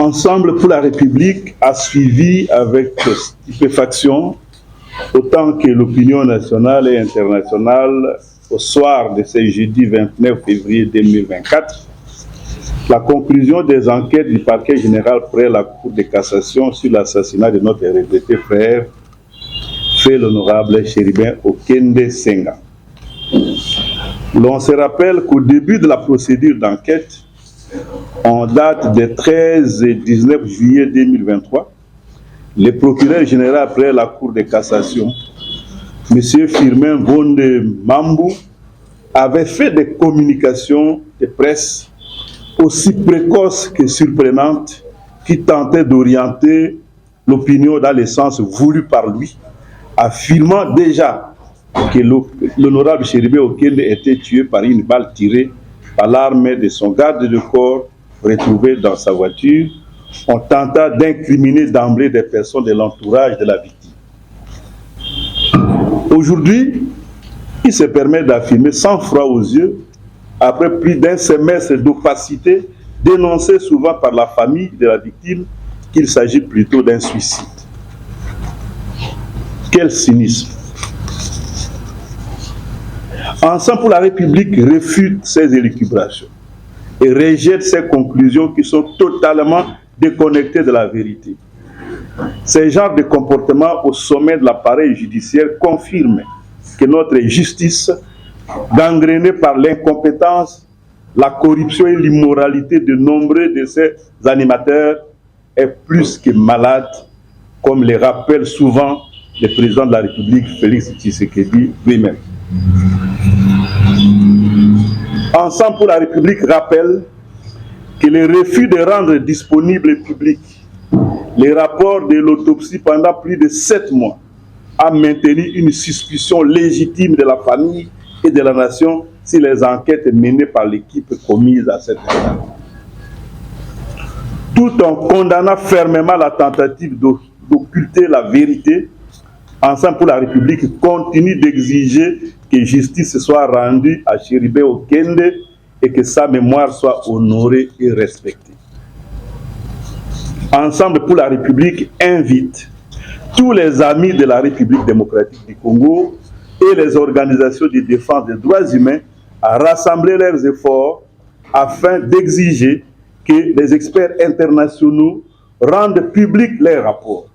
Ensemble pour la République a suivi avec stupéfaction, autant que l'opinion nationale et internationale, au soir de ce jeudi 29 février 2024, la conclusion des enquêtes du parquet général près la Cour de cassation sur l'assassinat de notre regretté frère, fait l'honorable Chéribin Okende Senga. L'on se rappelle qu'au début de la procédure d'enquête, en date des 13 et 19 juillet 2023, le procureur général près la Cour de cassation, M. Firmin Bonde Mambou, avait fait des communications de presse aussi précoces que surprenantes qui tentaient d'orienter l'opinion dans le sens voulu par lui, affirmant déjà que l'honorable Chéribin Okende était tué par une balle tirée par l'arme de son garde de corps retrouvé dans sa voiture. On tenta d'incriminer d'emblée des personnes de l'entourage de la victime. Aujourd'hui, il se permet d'affirmer sans froid aux yeux, après plus d'un semestre d'opacité dénoncé souvent par la famille de la victime, qu'il s'agit plutôt d'un suicide. Quel cynisme! Ensemble pour la République réfute ces élucubrations et rejette ces conclusions qui sont totalement déconnectées de la vérité. Ces genres de comportements au sommet de l'appareil judiciaire confirment que notre justice, gangrénée par l'incompétence, la corruption et l'immoralité de nombreux de ses animateurs, est plus que malade, comme le rappelle souvent le président de la République, Félix Tshisekedi lui-même. Ensemble pour la République rappelle que le refus de rendre disponible et public les rapports de l'autopsie pendant plus de 7 mois a maintenu une suspicion légitime de la famille et de la nation sur les enquêtes menées par l'équipe commise à cette époque. Tout en condamnant fermement la tentative d'occulter la vérité, Ensemble pour la République continue d'exiger que justice soit rendue à Chéribin Okende et que sa mémoire soit honorée et respectée. Ensemble pour la République invite tous les amis de la République démocratique du Congo et les organisations de défense des droits humains à rassembler leurs efforts afin d'exiger que les experts internationaux rendent publics leurs rapports,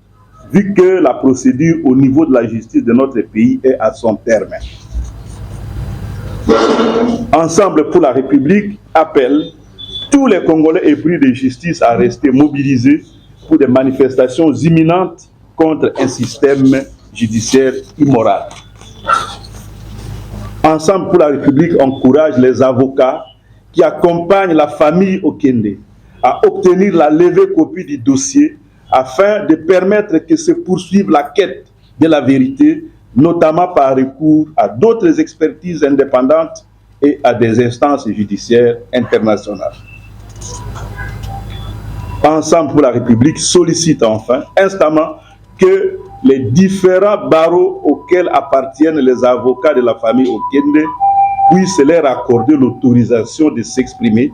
vu que la procédure au niveau de la justice de notre pays est à son terme. Ensemble pour la République appelle tous les Congolais épris de justice à rester mobilisés pour des manifestations imminentes contre un système judiciaire immoral. Ensemble pour la République encourage les avocats qui accompagnent la famille Okende à obtenir la levée copie du dossier afin de permettre que se poursuive la quête de la vérité, notamment par recours à d'autres expertises indépendantes et à des instances judiciaires internationales. Ensemble pour la République sollicite enfin instamment que les différents barreaux auxquels appartiennent les avocats de la famille Okende puissent leur accorder l'autorisation de s'exprimer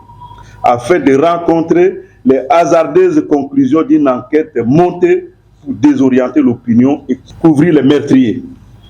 afin de rencontrer les hasardeuses conclusions d'une enquête montée pour désorienter l'opinion et couvrir les meurtriers.